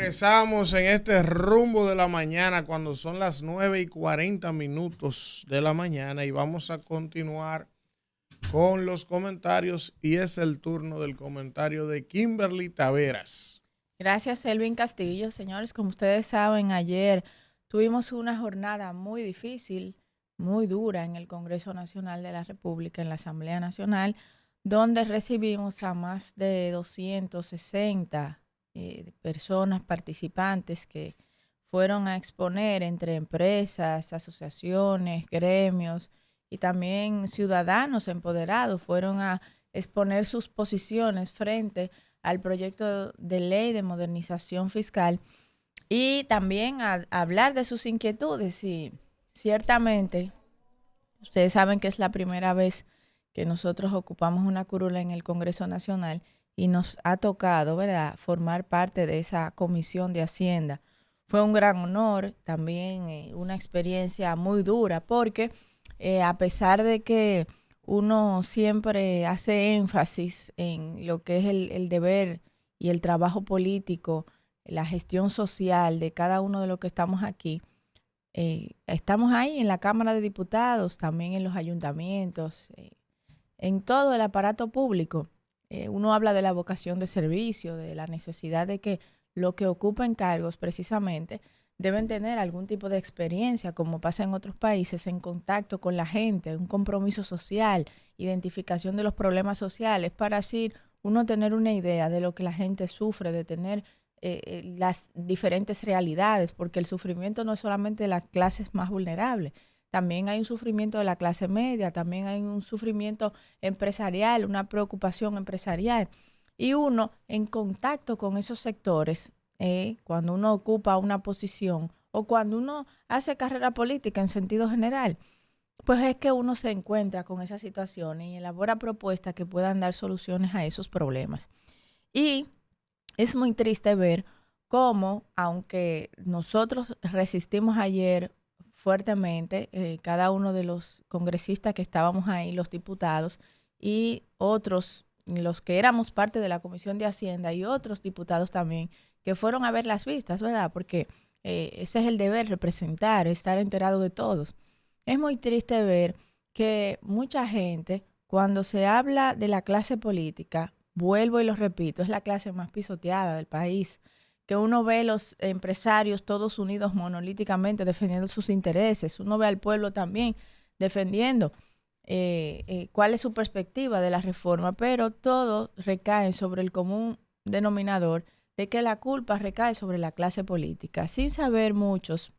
Regresamos en este rumbo de la mañana cuando son las 9:40 de la mañana y vamos a continuar con los comentarios y es el turno del comentario de Kimberly Taveras. Gracias, Elvin Castillo. Señores, como ustedes saben, ayer tuvimos una jornada muy difícil, muy dura en el Congreso Nacional de la República, en la Asamblea Nacional, donde recibimos a más de 260 personas participantes que fueron a exponer entre empresas, asociaciones, gremios y también ciudadanos empoderados, fueron a exponer sus posiciones frente al proyecto de ley de modernización fiscal y también a hablar de sus inquietudes. Y ciertamente, ustedes saben que es la primera vez que nosotros ocupamos una curula en el Congreso Nacional y nos ha tocado, ¿verdad?, formar parte de esa comisión de Hacienda. Fue un gran honor, también una experiencia muy dura, porque a pesar de que uno siempre hace énfasis en lo que es el deber y el trabajo político, la gestión social de cada uno de los que estamos aquí, estamos ahí en la Cámara de Diputados, también en los ayuntamientos, en todo el aparato público. Uno habla de la vocación de servicio, de la necesidad de que los que ocupen cargos precisamente deben tener algún tipo de experiencia, como pasa en otros países, en contacto con la gente, un compromiso social, identificación de los problemas sociales, para así uno tener una idea de lo que la gente sufre, de tener las diferentes realidades, porque el sufrimiento no es solamente de las clases más vulnerables, también hay un sufrimiento de la clase media, también hay un sufrimiento empresarial, una preocupación empresarial. Y uno en contacto con esos sectores, cuando uno ocupa una posición o cuando uno hace carrera política en sentido general, pues es que uno se encuentra con esas situaciones y elabora propuestas que puedan dar soluciones a esos problemas. Y es muy triste ver cómo, aunque nosotros resistimos ayer fuertemente, cada uno de los congresistas que estábamos ahí, los diputados y otros, los que éramos parte de la Comisión de Hacienda y otros diputados también, que fueron a ver las vistas, ¿verdad? Porque ese es el deber, representar, estar enterado de todos. Es muy triste ver que mucha gente, cuando se habla de la clase política, vuelvo y lo repito, es la clase más pisoteada del país, que uno ve los empresarios todos unidos monolíticamente defendiendo sus intereses, uno ve al pueblo también defendiendo cuál es su perspectiva de la reforma, pero todo recae sobre el común denominador de que la culpa recae sobre la clase política, sin saber muchos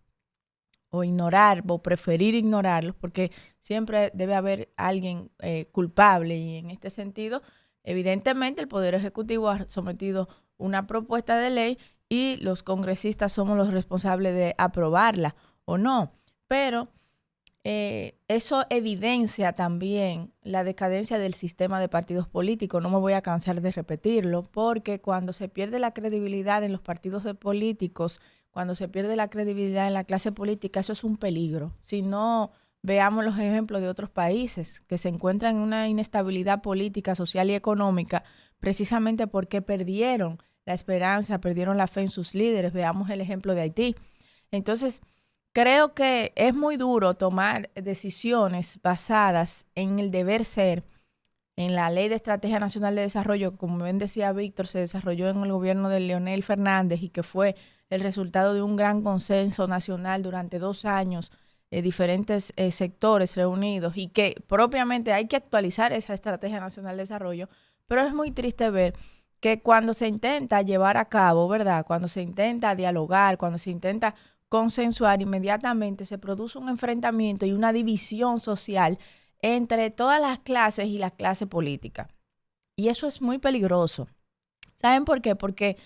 o ignorar o preferir ignorarlos, porque siempre debe haber alguien culpable y en este sentido, evidentemente el Poder Ejecutivo ha sometido una propuesta de ley y los congresistas somos los responsables de aprobarla o no, pero eso evidencia también la decadencia del sistema de partidos políticos. No me voy a cansar de repetirlo, porque cuando se pierde la credibilidad en los partidos políticos, cuando se pierde la credibilidad en la clase política, eso es un peligro. Si no, veamos los ejemplos de otros países que se encuentran en una inestabilidad política, social y económica, precisamente porque perdieron la esperanza, perdieron la fe en sus líderes. Veamos el ejemplo de Haití. Entonces, creo que es muy duro tomar decisiones basadas en el deber ser, en la Ley de Estrategia Nacional de Desarrollo, que como bien decía Víctor, se desarrolló en el gobierno de Leonel Fernández y que fue el resultado de un gran consenso nacional durante 2 años, diferentes sectores reunidos, y que propiamente hay que actualizar esa Estrategia Nacional de Desarrollo, pero es muy triste ver que cuando se intenta llevar a cabo, ¿verdad?, cuando se intenta dialogar, cuando se intenta consensuar, inmediatamente se produce un enfrentamiento y una división social entre todas las clases y la clase política. Y eso es muy peligroso. ¿Saben por qué? Porque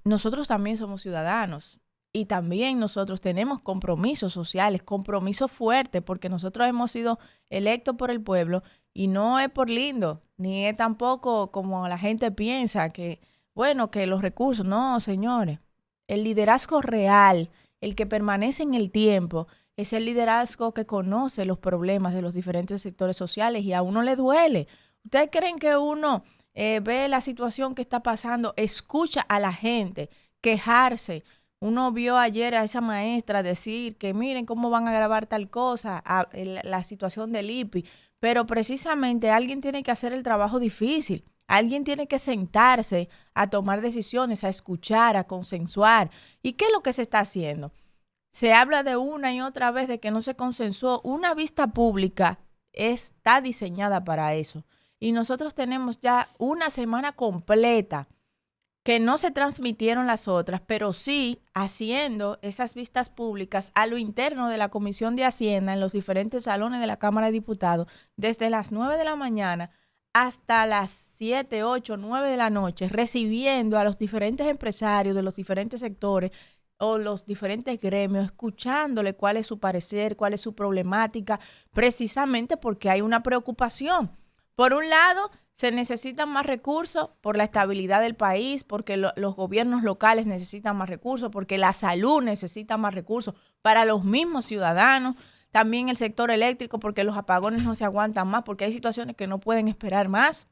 nosotros también somos ciudadanos y también nosotros tenemos compromisos sociales, compromisos fuertes, porque nosotros hemos sido electos por el pueblo y no es por lindo, ni es tampoco como la gente piensa que, bueno, que los recursos, no, señores. El liderazgo real, el que permanece en el tiempo, es el liderazgo que conoce los problemas de los diferentes sectores sociales y a uno le duele. ¿Ustedes creen que uno ve la situación que está pasando, escucha a la gente quejarse. Uno vio ayer a esa maestra decir que miren cómo van a grabar tal cosa, la situación del IPI, pero precisamente alguien tiene que hacer el trabajo difícil. Alguien tiene que sentarse a tomar decisiones, a escuchar, a consensuar. ¿Y qué es lo que se está haciendo? Se habla de una y otra vez de que no se consensuó. Una vista pública está diseñada para eso. Y nosotros tenemos ya una semana completa que no se transmitieron las otras, pero sí haciendo esas vistas públicas a lo interno de la Comisión de Hacienda en los diferentes salones de la Cámara de Diputados, desde las 9 de la mañana hasta las 7, 8, 9 de la noche, recibiendo a los diferentes empresarios de los diferentes sectores o los diferentes gremios, escuchándole cuál es su parecer, cuál es su problemática, precisamente porque hay una preocupación. Por un lado, se necesitan más recursos por la estabilidad del país, porque los gobiernos locales necesitan más recursos, porque la salud necesita más recursos para los mismos ciudadanos. También el sector eléctrico, porque los apagones no se aguantan más, porque hay situaciones que no pueden esperar más.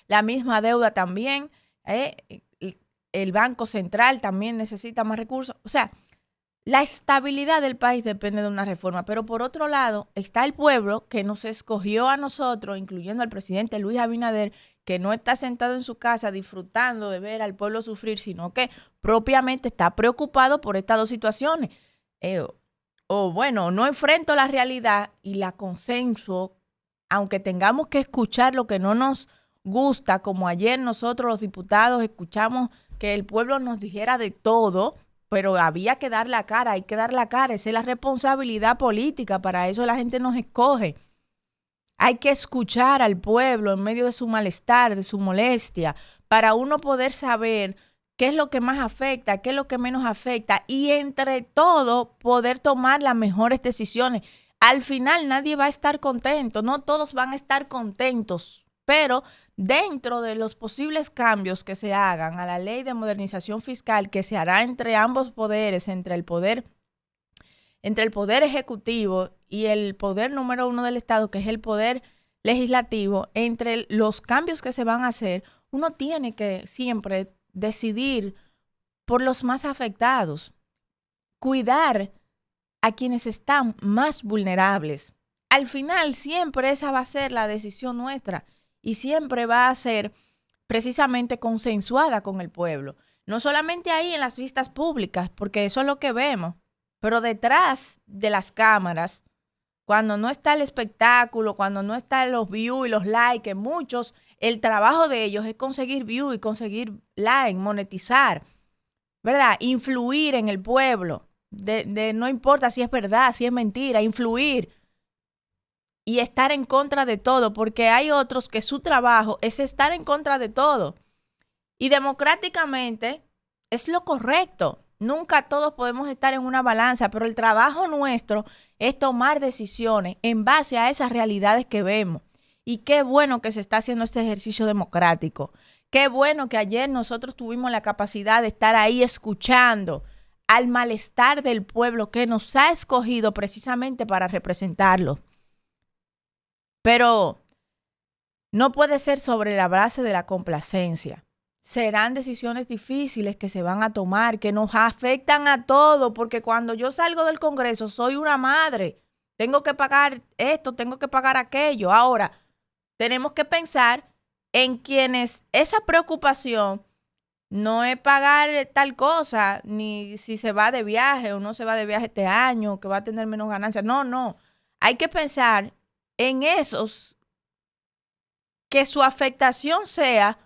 La misma deuda también, el Banco Central también necesita más recursos. O sea, la estabilidad del país depende de una reforma, pero por otro lado está el pueblo que nos escogió a nosotros, incluyendo al presidente Luis Abinader, que no está sentado en su casa disfrutando de ver al pueblo sufrir, sino que propiamente está preocupado por estas dos situaciones. No enfrento la realidad y la consenso, aunque tengamos que escuchar lo que no nos gusta, como ayer nosotros los diputados escuchamos que el pueblo nos dijera de todo, pero había que dar la cara, hay que dar la cara, esa es la responsabilidad política, para eso la gente nos escoge. Hay que escuchar al pueblo en medio de su malestar, de su molestia, para uno poder saber qué es lo que más afecta, qué es lo que menos afecta, y entre todo poder tomar las mejores decisiones. Al final nadie va a estar contento, no todos van a estar contentos, pero dentro de los posibles cambios que se hagan a la ley de modernización fiscal que se hará entre ambos poderes, entre el poder ejecutivo y el poder número 1 del Estado, que es el poder legislativo, entre los cambios que se van a hacer, uno tiene que siempre decidir por los más afectados, cuidar a quienes están más vulnerables. Al final siempre esa va a ser la decisión nuestra y siempre va a ser precisamente consensuada con el pueblo. No solamente ahí en las vistas públicas, porque eso es lo que vemos, pero detrás de las cámaras, cuando no está el espectáculo, cuando no están los views y los likes, que muchos, el trabajo de ellos es conseguir views y conseguir likes, monetizar, ¿verdad? Influir en el pueblo, no importa si es verdad, si es mentira, influir y estar en contra de todo, porque hay otros que su trabajo es estar en contra de todo. Y democráticamente es lo correcto. Nunca todos podemos estar en una balanza, pero el trabajo nuestro es tomar decisiones en base a esas realidades que vemos. Y qué bueno que se está haciendo este ejercicio democrático. Qué bueno que ayer nosotros tuvimos la capacidad de estar ahí escuchando al malestar del pueblo que nos ha escogido precisamente para representarlo. Pero no puede ser sobre la base de la complacencia. Serán decisiones difíciles que se van a tomar, que nos afectan a todos, porque cuando yo salgo del Congreso soy una madre. Tengo que pagar esto, tengo que pagar aquello. Ahora, tenemos que pensar en quienes esa preocupación no es pagar tal cosa, ni si se va de viaje o no se va de viaje este año, que va a tener menos ganancias. No. Hay que pensar en esos que su afectación sea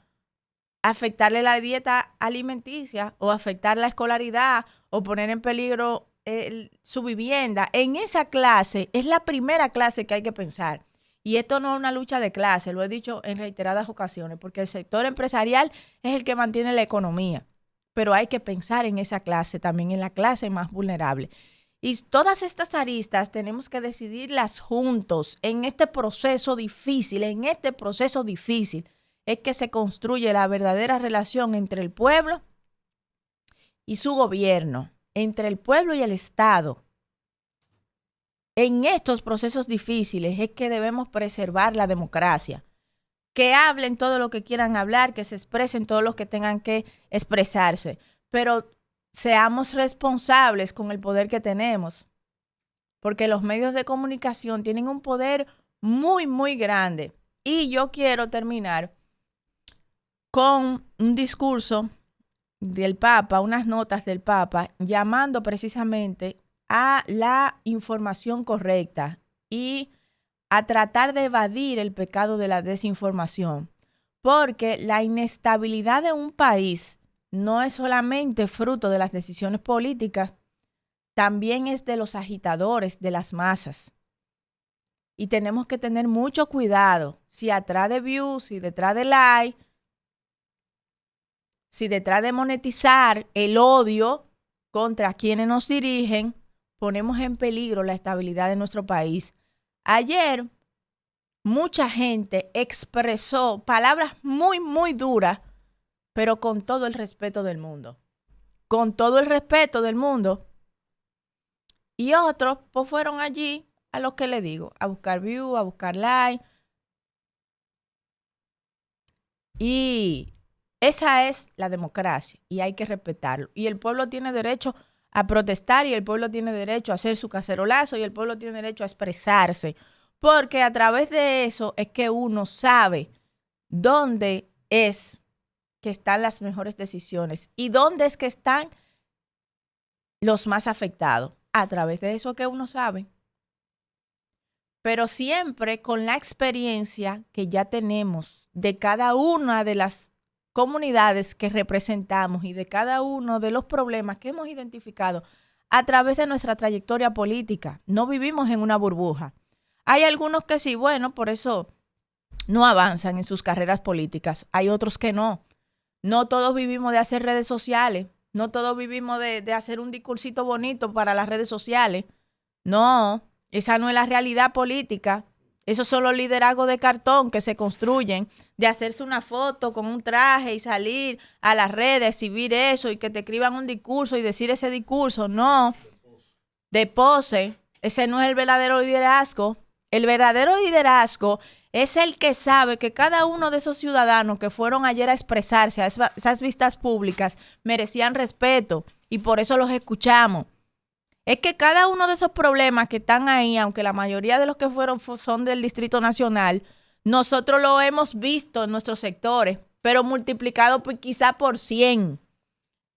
afectarle la dieta alimenticia o afectar la escolaridad o poner en peligro su vivienda. En esa clase es la primera clase que hay que pensar. Y esto no es una lucha de clase, lo he dicho en reiteradas ocasiones, porque el sector empresarial es el que mantiene la economía. Pero hay que pensar en esa clase, también en la clase más vulnerable. Y todas estas aristas tenemos que decidirlas juntos en este proceso difícil, es que se construye la verdadera relación entre el pueblo y su gobierno, entre el pueblo y el Estado. En estos procesos difíciles es que debemos preservar la democracia. Que hablen todo lo que quieran hablar, que se expresen todos los que tengan que expresarse. pero seamos responsables con el poder que tenemos, porque los medios de comunicación tienen un poder muy, muy grande. Y yo quiero terminar con un discurso del Papa, unas notas del Papa, llamando precisamente a la información correcta y a tratar de evadir el pecado de la desinformación. Porque la inestabilidad de un país no es solamente fruto de las decisiones políticas, también es de los agitadores, de las masas. Y tenemos que tener mucho cuidado si atrás de views, si detrás de like, si detrás de monetizar el odio contra quienes nos dirigen, ponemos en peligro la estabilidad de nuestro país. Ayer, mucha gente expresó palabras muy, muy duras, pero con todo el respeto del mundo. Con todo el respeto del mundo. Y otros, pues fueron allí a lo que le digo, a buscar view, a buscar like. Y esa es la democracia y hay que respetarlo. Y el pueblo tiene derecho a protestar y el pueblo tiene derecho a hacer su cacerolazo y el pueblo tiene derecho a expresarse. Porque a través de eso es que uno sabe dónde es que están las mejores decisiones y dónde es que están los más afectados. A través de eso que uno sabe. Pero siempre con la experiencia que ya tenemos de cada una de las comunidades que representamos y de cada uno de los problemas que hemos identificado a través de nuestra trayectoria política. No vivimos en una burbuja. Hay algunos que sí, bueno, por eso no avanzan en sus carreras políticas. Hay otros que no. No todos vivimos de hacer redes sociales. No todos vivimos de hacer un discursito bonito para las redes sociales. No, esa no es la realidad política. Esos son los liderazgos de cartón que se construyen, de hacerse una foto con un traje y salir a las redes, exhibir eso y que te escriban un discurso y decir ese discurso. No, de pose. Ese no es el verdadero liderazgo. El verdadero liderazgo es el que sabe que cada uno de esos ciudadanos que fueron ayer a expresarse a esas vistas públicas merecían respeto y por eso los escuchamos. Es que cada uno de esos problemas que están ahí, aunque la mayoría de los que fueron son del Distrito Nacional, nosotros lo hemos visto en nuestros sectores, pero multiplicado quizá por 100.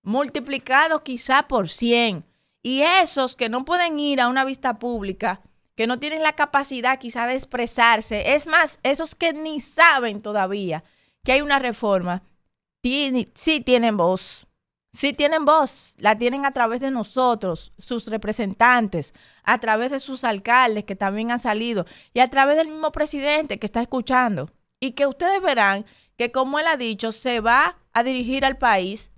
Multiplicado quizá por 100. Y esos que no pueden ir a una vista pública, que no tienen la capacidad quizá de expresarse, es más, esos que ni saben todavía que hay una reforma, sí tienen voz. Sí tienen voz, la tienen a través de nosotros, sus representantes, a través de sus alcaldes que también han salido y a través del mismo presidente que está escuchando. Y que ustedes verán que, como él ha dicho, se va a dirigir al país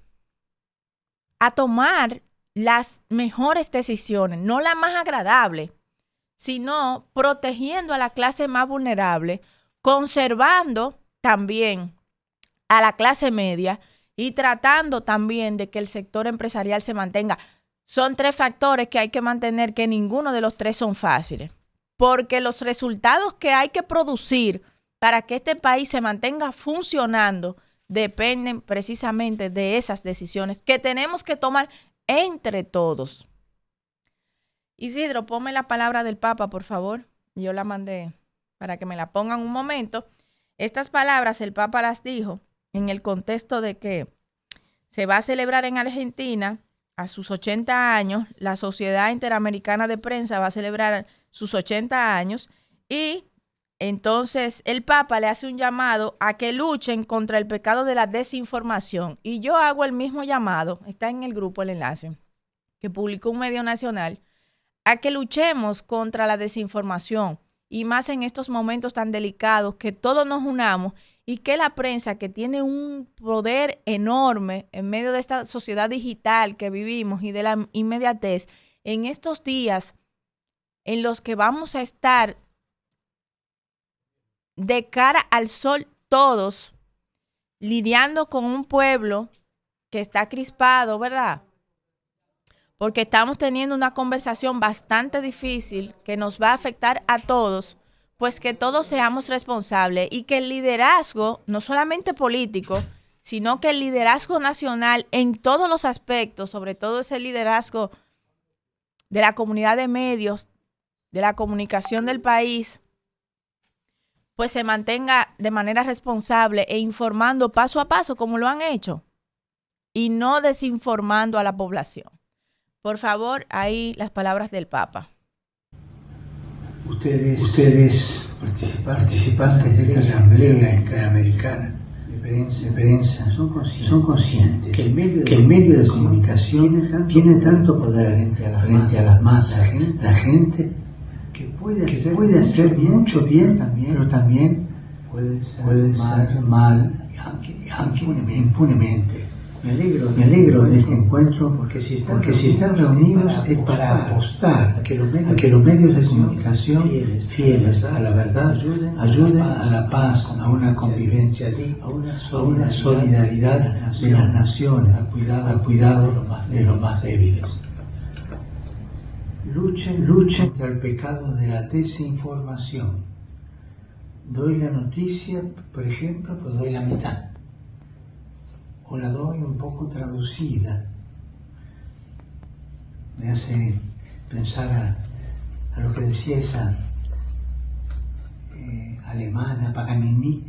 a tomar las mejores decisiones, no las más agradables, sino protegiendo a la clase más vulnerable, conservando también a la clase media y tratando también de que el sector empresarial se mantenga. Son 3 factores que hay que mantener, que ninguno de los 3 son fáciles. Porque los resultados que hay que producir para que este país se mantenga funcionando dependen precisamente de esas decisiones que tenemos que tomar entre todos. Isidro, ponme la palabra del Papa, por favor. Yo la mandé para que me la pongan un momento. Estas palabras el Papa las dijo en el contexto de que se va a celebrar en Argentina a sus 80 años, la Sociedad Interamericana de Prensa va a celebrar sus 80 años y entonces el Papa le hace un llamado a que luchen contra el pecado de la desinformación. Y yo hago el mismo llamado, está en el grupo el enlace, que publicó un medio nacional, a que luchemos contra la desinformación y más en estos momentos tan delicados, que todos nos unamos y que la prensa, que tiene un poder enorme en medio de esta sociedad digital que vivimos y de la inmediatez, en estos días en los que vamos a estar de cara al sol todos, lidiando con un pueblo que está crispado, ¿verdad? Porque estamos teniendo una conversación bastante difícil que nos va a afectar a todos, pues que todos seamos responsables y que el liderazgo, no solamente político, sino que el liderazgo nacional en todos los aspectos, sobre todo ese liderazgo de la comunidad de medios, de la comunicación del país, pues se mantenga de manera responsable e informando paso a paso como lo han hecho y no desinformando a la población. Por favor, ahí las palabras del Papa. Ustedes participantes de esta asamblea interamericana de prensa son conscientes que el medio de comunicación tiene tanto poder frente a las masas, la gente, que puede hacer mucho bien, pero también puede ser mal impunemente. Me alegro de este encuentro porque si están reunidos es para apostar a que los medios de comunicación fieles a la verdad ayuden a la paz, a una convivencia, a una solidaridad de las naciones, al cuidado de los más débiles. Luchen contra el pecado de la desinformación. Doy la noticia, por ejemplo, pues doy la mitad. O la doy un poco traducida. Me hace pensar a lo que decía esa alemana, Paganini,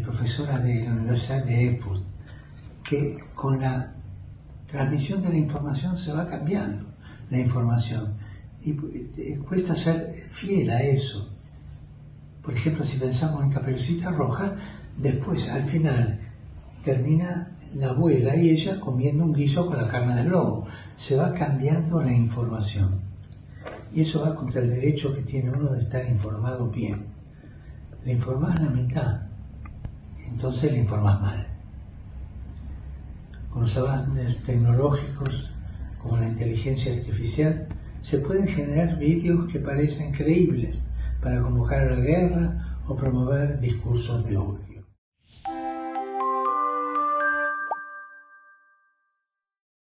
profesora de la Universidad de Erfurt, que con la transmisión de la información se va cambiando la información y cuesta ser fiel a eso. Por ejemplo, si pensamos en Caperucita Roja, después al final termina la abuela y ella comiendo un guiso con la carne del lobo. Se va cambiando la información. Y eso va contra el derecho que tiene uno de estar informado bien. Le informás la mitad, entonces le informás mal. Con los avances tecnológicos, como la inteligencia artificial, se pueden generar vídeos que parecen creíbles para convocar a la guerra o promover discursos de odio.